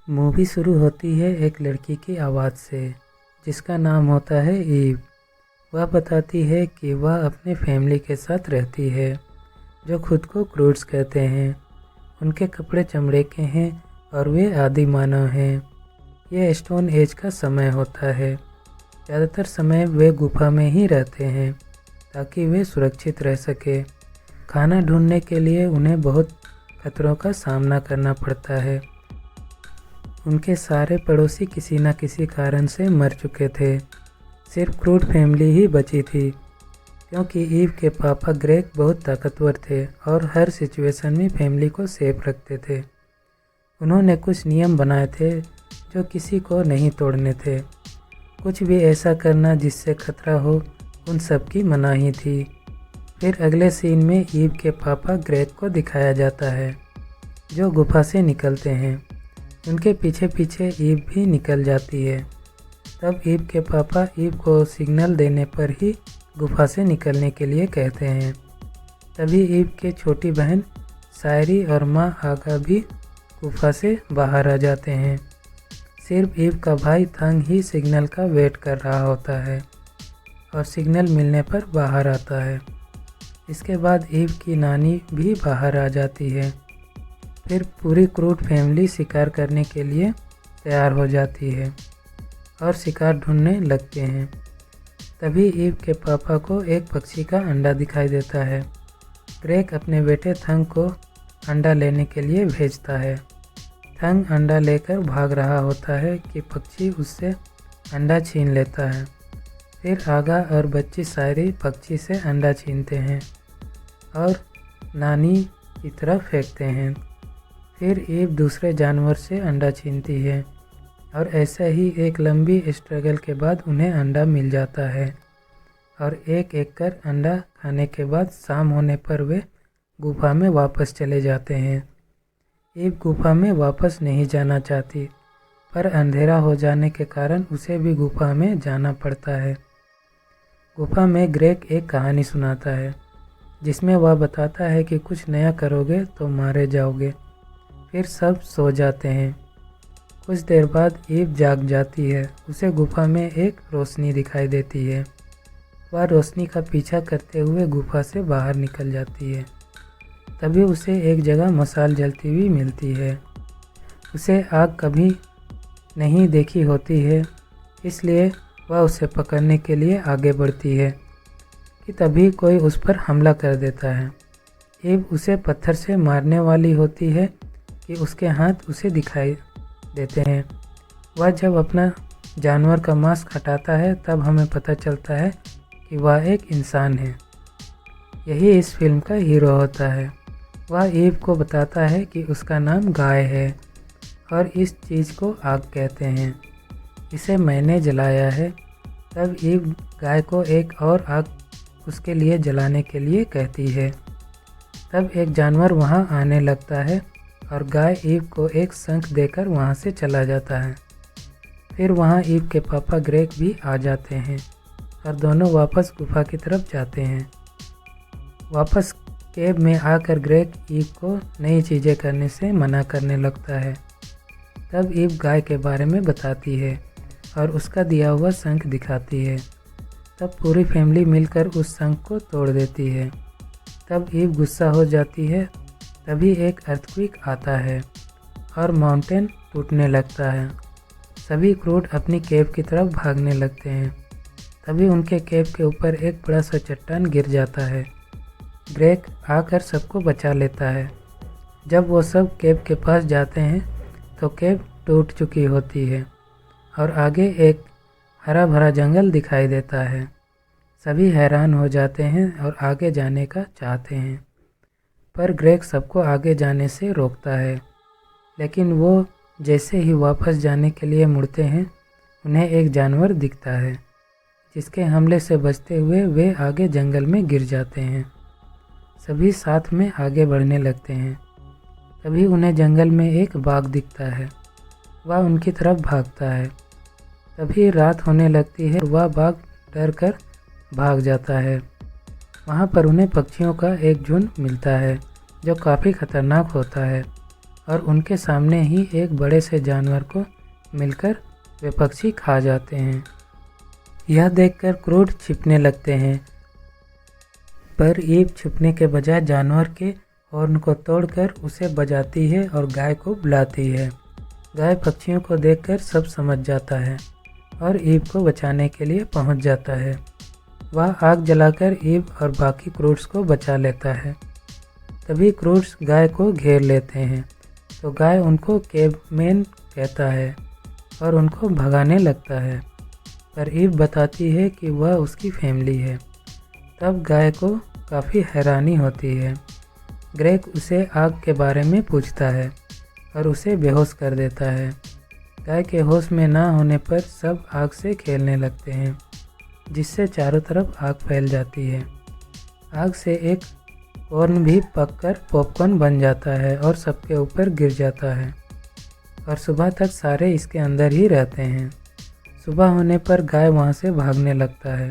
Movie शुरू होती है एक लड़की की आवाज़ से जिसका नाम होता है ईव। वह बताती है कि वह अपने फैमिली के साथ रहती है जो खुद को क्रूड्स कहते हैं। उनके कपड़े चमड़े के हैं और वे आदि मानव हैं। यह स्टोन एज का समय होता है। ज़्यादातर समय वे गुफा में ही रहते हैं ताकि वे सुरक्षित रह सके। खाना ढूंढने के लिए उन्हें बहुत खतरों का सामना करना पड़ता है। उनके सारे पड़ोसी किसी न किसी कारण से मर चुके थे। सिर्फ क्रूड फैमिली ही बची थी क्योंकि ईव के पापा ग्रेग बहुत ताकतवर थे और हर सिचुएशन में फैमिली को सेफ रखते थे। उन्होंने कुछ नियम बनाए थे जो किसी को नहीं तोड़ने थे। कुछ भी ऐसा करना जिससे खतरा हो उन सब की मनाही थी। फिर अगले सीन में ईव के पापा ग्रेग को दिखाया जाता है जो गुफा से निकलते हैं। उनके पीछे पीछे ईव भी निकल जाती है। तब ईव के पापा ईव को सिग्नल देने पर ही गुफा से निकलने के लिए कहते हैं। तभी ईव के छोटी बहन शायरी और माँ आगा भी गुफा से बाहर आ जाते हैं। सिर्फ ईव का भाई थंग ही सिग्नल का वेट कर रहा होता है और सिग्नल मिलने पर बाहर आता है। इसके बाद ईव की नानी भी बाहर आ जाती है। फिर पूरी क्रूड फैमिली शिकार करने के लिए तैयार हो जाती है और शिकार ढूंढने लगते हैं। तभी ईव के पापा को एक पक्षी का अंडा दिखाई देता है। ग्रेग अपने बेटे थंग को अंडा लेने के लिए भेजता है। थंग अंडा लेकर भाग रहा होता है कि पक्षी उससे अंडा छीन लेता है। फिर आगा और बच्ची शायरी पक्षी से अंडा छीनते हैं और नानी की तरफ फेंकते हैं। फिर ईव दूसरे जानवर से अंडा छीनती है और ऐसा ही एक लंबी स्ट्रगल के बाद उन्हें अंडा मिल जाता है और एक एक कर अंडा खाने के बाद शाम होने पर वे गुफा में वापस चले जाते हैं। ईव गुफा में वापस नहीं जाना चाहती पर अंधेरा हो जाने के कारण उसे भी गुफा में जाना पड़ता है। गुफा में ग्रेग एक कहानी सुनाता है जिसमें वह बताता है कि कुछ नया करोगे तो मारे जाओगे। फिर सब सो जाते हैं। कुछ देर बाद ईव जाग जाती है। उसे गुफा में एक रोशनी दिखाई देती है। वह रोशनी का पीछा करते हुए गुफा से बाहर निकल जाती है। तभी उसे एक जगह मशाल जलती हुई मिलती है। उसे आग कभी नहीं देखी होती है इसलिए वह उसे पकड़ने के लिए आगे बढ़ती है कि तभी कोई उस पर हमला कर देता है। ईव उसे पत्थर से मारने वाली होती है कि उसके हाथ उसे दिखाई देते हैं। वह जब अपना जानवर का मांस हटाता है तब हमें पता चलता है कि वह एक इंसान है। यही इस फिल्म का हीरो होता है। वह ईव को बताता है कि उसका नाम गाय है और इस चीज़ को आग कहते हैं। इसे मैंने जलाया है। तब ईव गाय को एक और आग उसके लिए जलाने के लिए कहती है। तब एक जानवर वहां आने लगता है और गाय ईव को एक शंख देकर वहां से चला जाता है। फिर वहां ईव के पापा ग्रेग भी आ जाते हैं और दोनों वापस गुफा की तरफ जाते हैं। वापस केव में आकर ग्रेग ईव को नई चीज़ें करने से मना करने लगता है। तब ईव गाय के बारे में बताती है और उसका दिया हुआ शंख दिखाती है। तब पूरी फैमिली मिलकर उस शंख को तोड़ देती है। तब ईव गुस्सा हो जाती है। तभी एक अर्थक्वेक आता है और माउंटेन टूटने लगता है। सभी क्रूड अपनी केव की तरफ भागने लगते हैं। तभी उनके केव के ऊपर एक बड़ा सा चट्टान गिर जाता है। ग्रेग आकर सबको बचा लेता है। जब वो सब केव के पास जाते हैं तो केव टूट चुकी होती है और आगे एक हरा भरा जंगल दिखाई देता है। सभी हैरान हो जाते हैं और आगे जाने का चाहते हैं पर ग्रेग सबको आगे जाने से रोकता है। लेकिन वो जैसे ही वापस जाने के लिए मुड़ते हैं उन्हें एक जानवर दिखता है जिसके हमले से बचते हुए वे आगे जंगल में गिर जाते हैं। सभी साथ में आगे बढ़ने लगते हैं। तभी उन्हें जंगल में एक बाघ दिखता है। वह उनकी तरफ भागता है। तभी रात होने लगती है। वह बाघ डर कर भाग जाता है। वहाँ पर उन्हें पक्षियों का एक झुंड मिलता है जो काफ़ी खतरनाक होता है और उनके सामने ही एक बड़े से जानवर को मिलकर वे पक्षी खा जाते हैं। यह देखकर क्रूड छिपने लगते हैं, पर ईव छुपने के बजाय जानवर के हॉर्न को तोड़कर उसे बजाती है और गाय को बुलाती है। गाय पक्षियों को देखकर सब समझ जाता है और ईव को बचाने के लिए पहुंच जाता है। वह आग जलाकर ईव और बाकी क्रूड्स को बचा लेता है। तभी क्रूड्स गाय को घेर लेते हैं, तो गाय उनको केवमैन कहता है और उनको भगाने लगता है, पर ईव बताती है कि वह उसकी फैमिली है। तब गाय को काफ़ी हैरानी होती है। ग्रेग उसे आग के बारे में पूछता है और उसे बेहोश कर देता है। गाय के होश में ना होने पर सब आग से खेलने लगते हैं, जिससे चारों तरफ आग फैल जाती है। आग से एक कॉर्न भी पककर पॉपकॉर्न बन जाता है और सबके ऊपर गिर जाता है और सुबह तक सारे इसके अंदर ही रहते हैं। सुबह होने पर गाय वहाँ से भागने लगता है।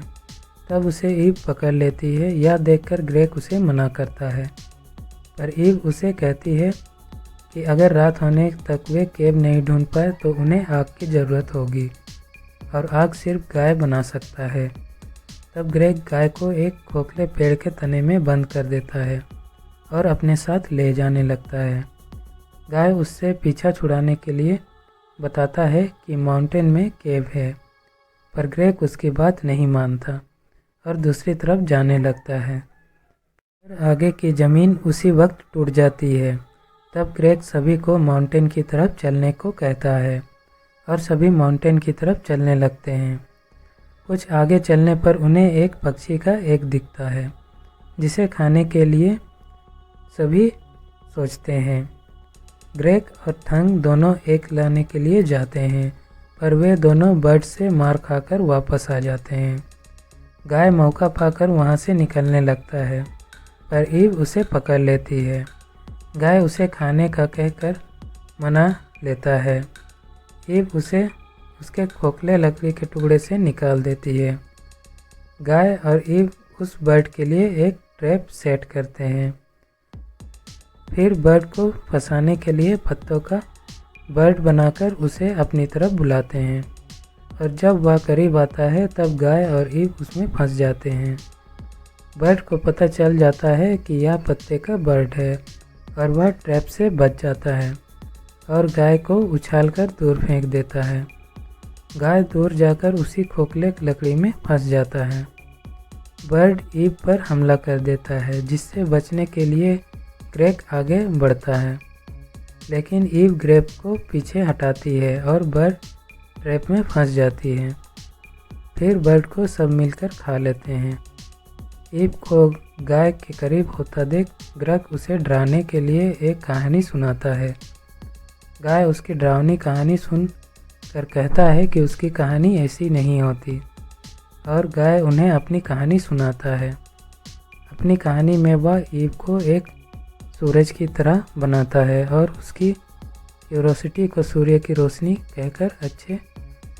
तब उसे ईव पकड़ लेती है। यह देखकर ग्रेग उसे मना करता है, पर ईव उसे कहती है कि अगर रात होने तक वे केव नहीं ढूंढ पाए तो उन्हें आग की ज़रूरत होगी और आग सिर्फ गाय बना सकता है। तब ग्रेग गाय को एक खोखले पेड़ के तने में बंद कर देता है और अपने साथ ले जाने लगता है। गाय उससे पीछा छुड़ाने के लिए बताता है कि माउंटेन में केव है, पर ग्रेग उसकी बात नहीं मानता और दूसरी तरफ जाने लगता है। पर आगे की ज़मीन उसी वक्त टूट जाती है। तब ग्रेग सभी को माउंटेन की तरफ चलने को कहता है और सभी माउंटेन की तरफ चलने लगते हैं। कुछ आगे चलने पर उन्हें एक पक्षी का एग दिखता है, जिसे खाने के लिए सभी सोचते हैं। ग्रेग और थंग दोनों एग लाने के लिए जाते हैं, पर वे दोनों बर्ड से मार खाकर वापस आ जाते हैं। गाय मौका पाकर वहाँ से निकलने लगता है, पर ईव उसे पकड़ लेती है। गाय उसे खाने का कहकर मना लेता है। ईव उसे उसके खोखले लकड़ी के टुकड़े से निकाल देती है। गाय और ईव उस बर्ड के लिए एक ट्रैप सेट करते हैं। फिर बर्ड को फंसाने के लिए पत्तों का बर्ड बनाकर उसे अपनी तरफ बुलाते हैं, और जब वह करीब आता है तब गाय और ईव उसमें फंस जाते हैं। बर्ड को पता चल जाता है कि यह पत्ते का बर्ड है और वह ट्रैप से बच जाता है और गाय को उछालकर दूर फेंक देता है। गाय दूर जाकर उसी खोखले लकड़ी में फंस जाता है। बर्ड ईव पर हमला कर देता है, जिससे बचने के लिए ग्रेग आगे बढ़ता है, लेकिन ईव ग्रेग को पीछे हटाती है और बर्ड ट्रैप में फंस जाती है। फिर बर्ड को सब मिलकर खा लेते हैं। ईव को गाय के करीब होता देख ग्रेग उसे डराने के लिए एक कहानी सुनाता है। गाय उसकी डरावनी कहानी सुन कर कहता है कि उसकी कहानी ऐसी नहीं होती, और गाय उन्हें अपनी कहानी सुनाता है। अपनी कहानी में वह ईव को एक सूरज की तरह बनाता है और उसकी क्यूरोसिटी को सूर्य की रोशनी कहकर अच्छे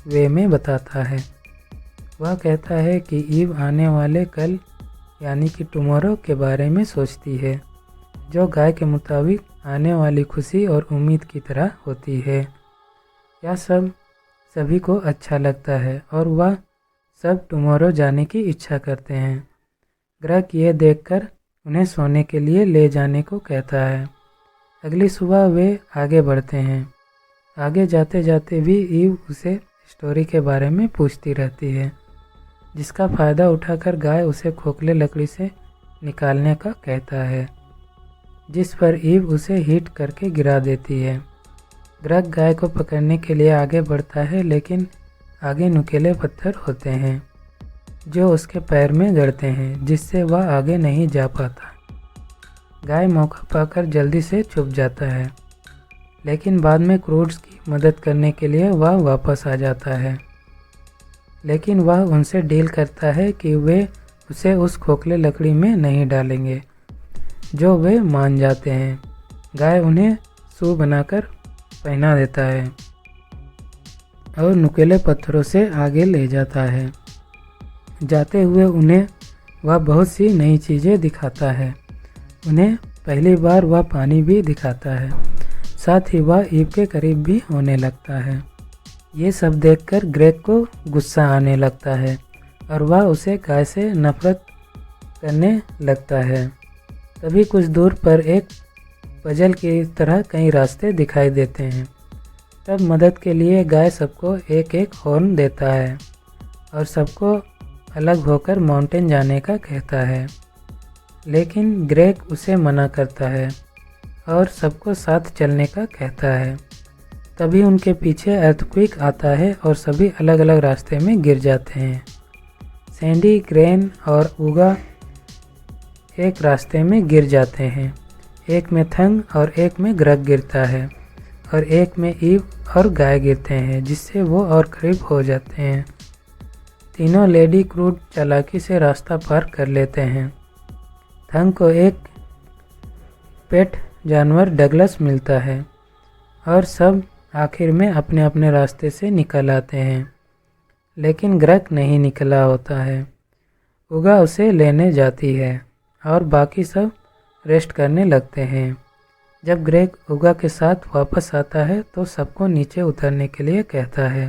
वे में बताता है। वह कहता है कि ईव आने वाले कल यानी कि टुमारो के बारे में सोचती है, जो गाय के मुताबिक आने वाली खुशी और उम्मीद की तरह होती है। यह सब सभी को अच्छा लगता है और वह सब टुमारो जाने की इच्छा करते हैं। ग्रेग ये देखकर उन्हें सोने के लिए ले जाने को कहता है। अगली सुबह वे आगे बढ़ते हैं। आगे जाते जाते भी ईव उसे स्टोरी के बारे में पूछती रहती है, जिसका फ़ायदा उठाकर गाय उसे खोखले लकड़ी से निकालने का कहता है, जिस पर ईव उसे हिट करके गिरा देती है। ग्रेग गाय को पकड़ने के लिए आगे बढ़ता है, लेकिन आगे नुकीले पत्थर होते हैं जो उसके पैर में गड़ते हैं, जिससे वह आगे नहीं जा पाता। गाय मौका पाकर जल्दी से छुप जाता है, लेकिन बाद में क्रूड्स की मदद करने के लिए वह वापस आ जाता है। लेकिन वह उनसे डील करता है कि वे उसे उस खोखले लकड़ी में नहीं डालेंगे, जो वे मान जाते हैं। गाय उन्हें शू बनाकर पहना देता है और नुकीले पत्थरों से आगे ले जाता है। जाते हुए उन्हें वह बहुत सी नई चीज़ें दिखाता है। उन्हें पहली बार वह पानी भी दिखाता है, साथ ही वह ईव के करीब भी होने लगता है। ये सब देखकर ग्रेग को गुस्सा आने लगता है और वह उसे गाय से नफरत करने लगता है। तभी कुछ दूर पर एक पजल की तरह कई रास्ते दिखाई देते हैं। तब मदद के लिए गाय सबको एक एक हॉर्न देता है और सबको अलग होकर माउंटेन जाने का कहता है, लेकिन ग्रेग उसे मना करता है और सबको साथ चलने का कहता है। तभी उनके पीछे अर्थक्वेक आता है और सभी अलग अलग रास्ते में गिर जाते हैं। सैंडी, ग्रेन और उगा एक रास्ते में गिर जाते हैं, एक में थंग और एक में ग्रग गिरता है और एक में ईव और गाय गिरते हैं, जिससे वो और करीब हो जाते हैं। तीनों लेडी क्रूड चालाकी से रास्ता पार कर लेते हैं। थंग को एक पेट जानवर डगलस मिलता है और सब आखिर में अपने अपने रास्ते से निकल आते हैं, लेकिन ग्रग नहीं निकला होता है। उगा उसे लेने जाती है और बाकी सब रेस्ट करने लगते हैं। जब ग्रेग उगा के साथ वापस आता है तो सबको नीचे उतरने के लिए कहता है।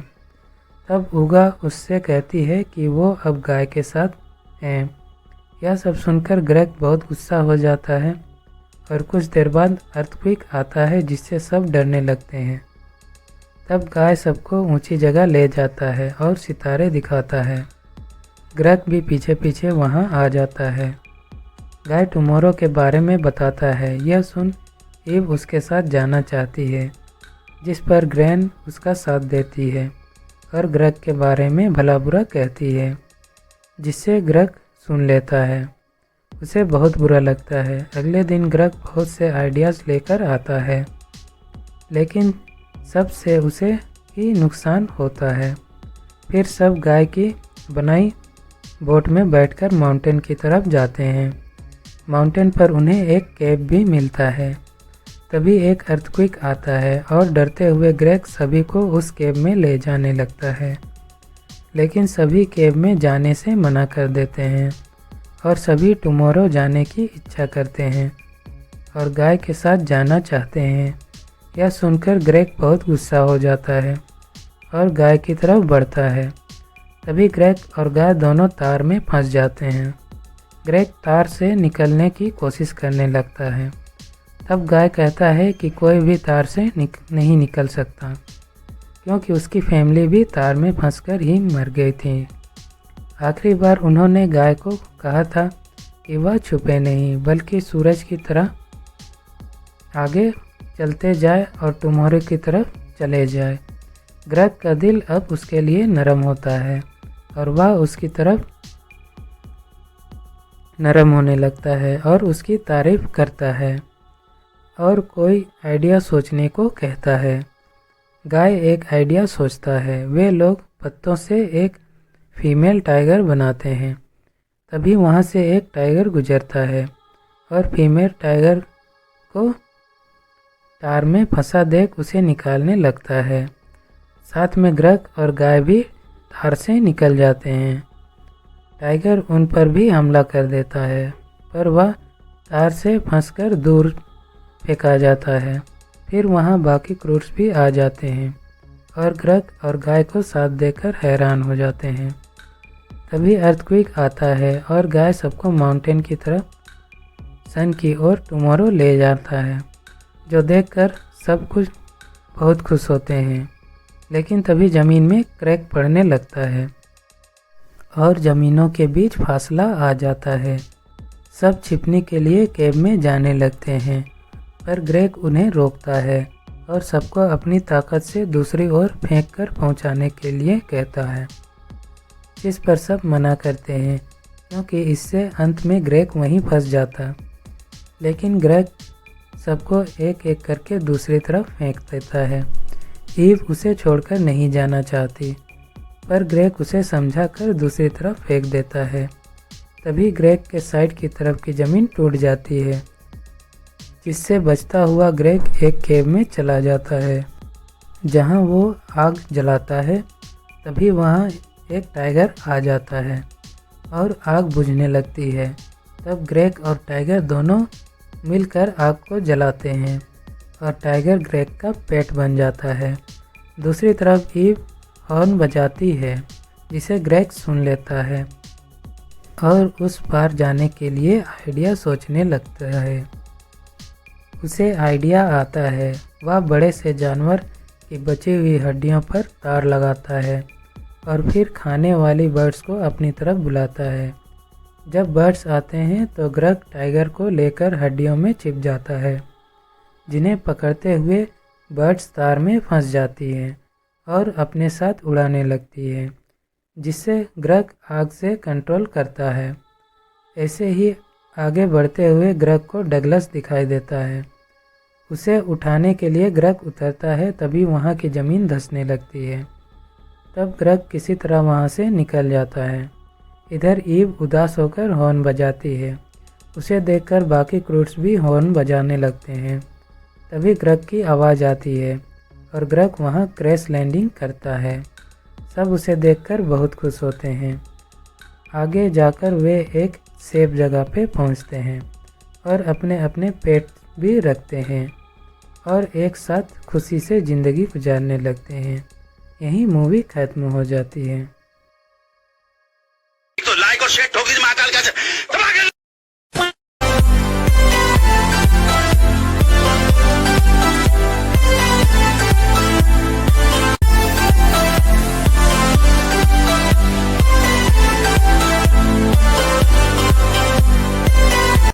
तब उगा उससे कहती है कि वो अब गाय के साथ हैं। यह सब सुनकर ग्रेग बहुत गुस्सा हो जाता है और कुछ देर बाद अर्थक्वेक आता है, जिससे सब डरने लगते हैं। तब गाय सबको ऊंची जगह ले जाता है और सितारे दिखाता है। ग्रेग भी पीछे पीछे वहां आ जाता है। गाय टुमारो के बारे में बताता है। यह सुन ईव उसके साथ जाना चाहती है, जिस पर ग्रैन उसका साथ देती है और ग्रग के बारे में भला बुरा कहती है, जिससे ग्रग सुन लेता है। उसे बहुत बुरा लगता है। अगले दिन ग्रग बहुत से आइडियाज़ लेकर आता है, लेकिन सबसे उसे ही नुकसान होता है। फिर सब गाय की बनाई बोट में बैठकर माउंटेन की तरफ जाते हैं। माउंटेन पर उन्हें एक केव भी मिलता है। तभी एक अर्थक्वेक आता है और डरते हुए ग्रेग सभी को उस केव में ले जाने लगता है, लेकिन सभी केव में जाने से मना कर देते हैं और सभी टुमारो जाने की इच्छा करते हैं और गाय के साथ जाना चाहते हैं। यह सुनकर ग्रेग बहुत गुस्सा हो जाता है और गाय की तरफ बढ़ता है। तभी ग्रेग और गाय दोनों तार में फंस जाते हैं। ग्रेग तार से निकलने की कोशिश करने लगता है। तब गाय कहता है कि कोई भी तार से नहीं निकल सकता, क्योंकि उसकी फैमिली भी तार में फंसकर ही मर गई थी। आखिरी बार उन्होंने गाय को कहा था कि वह छुपे नहीं, बल्कि सूरज की तरह आगे चलते जाए और टुमारो की तरफ चले जाए। ग्रेग का दिल अब उसके लिए नरम होता है और वह उसकी तरफ नरम होने लगता है और उसकी तारीफ करता है और कोई आइडिया सोचने को कहता है। गाय एक आइडिया सोचता है। वे लोग पत्तों से एक फीमेल टाइगर बनाते हैं। तभी वहाँ से एक टाइगर गुजरता है और फीमेल टाइगर को तार में फंसा देख उसे निकालने लगता है। साथ में ग्रग और गाय भी तार से निकल जाते हैं। टाइगर उन पर भी हमला कर देता है, पर वह तार से फंसकर दूर फेंका जाता है। फिर वहाँ बाकी क्रूड्स भी आ जाते हैं और ग्रग और गाय को साथ देकर हैरान हो जाते हैं। तभी अर्थक्वेक आता है और गाय सबको माउंटेन की तरफ सन की ओर टुमारो ले जाता है, जो देखकर सब कुछ बहुत खुश होते हैं। लेकिन तभी ज़मीन में क्रैक पड़ने लगता है और ज़मीनों के बीच फासला आ जाता है। सब छिपने के लिए केव में जाने लगते हैं, पर ग्रेग उन्हें रोकता है और सबको अपनी ताकत से दूसरी ओर फेंक कर पहुँचाने के लिए कहता है, जिस पर सब मना करते हैं, क्योंकि इससे अंत में ग्रेग वहीं फंस जाता। लेकिन ग्रेग सबको एक एक करके दूसरी तरफ फेंक देता है। ईव उसे छोड़कर नहीं जाना चाहती, पर ग्रेग उसे समझाकर दूसरी तरफ फेंक देता है। तभी ग्रेग के साइड की तरफ की ज़मीन टूट जाती है, जिससे बचता हुआ ग्रेग एक केव में चला जाता है, जहां वो आग जलाता है। तभी वहां एक टाइगर आ जाता है और आग बुझने लगती है। तब ग्रेग और टाइगर दोनों मिलकर आग को जलाते हैं और टाइगर ग्रेग का पेट बन जाता है। दूसरी तरफ ईव हॉर्न बजाती है जिसे ग्रेग सुन लेता है और उस पार जाने के लिए आइडिया सोचने लगता है। उसे आइडिया आता है, वह बड़े से जानवर की बची हुई हड्डियों पर तार लगाता है और फिर खाने वाली बर्ड्स को अपनी तरफ बुलाता है। जब बर्ड्स आते हैं तो ग्रेग टाइगर को लेकर हड्डियों में छिप जाता है, जिन्हें पकड़ते हुए बर्ड्स तार में फंस जाती हैं और अपने साथ उड़ाने लगती है, जिससे ग्रेग आग से कंट्रोल करता है। ऐसे ही आगे बढ़ते हुए ग्रेग को डगलस दिखाई देता है। उसे उठाने के लिए ग्रेग उतरता है, तभी वहाँ की ज़मीन धंसने लगती है। तब ग्रेग किसी तरह वहाँ से निकल जाता है। इधर ईव उदास होकर हॉर्न बजाती है। उसे देखकर बाकी क्रूड्स भी हॉर्न बजाने लगते हैं। तभी ग्रेग की आवाज़ आती है और ग्रेग वहाँ क्रैश लैंडिंग करता है। सब उसे देखकर बहुत खुश होते हैं। आगे जाकर वे एक सेफ जगह पे पहुँचते हैं और अपने अपने पेट भी रखते हैं और एक साथ खुशी से ज़िंदगी गुजारने लगते हैं। यही मूवी खत्म हो जाती है। तो लाइक और शेयर ठोक दीजिए महाकाल का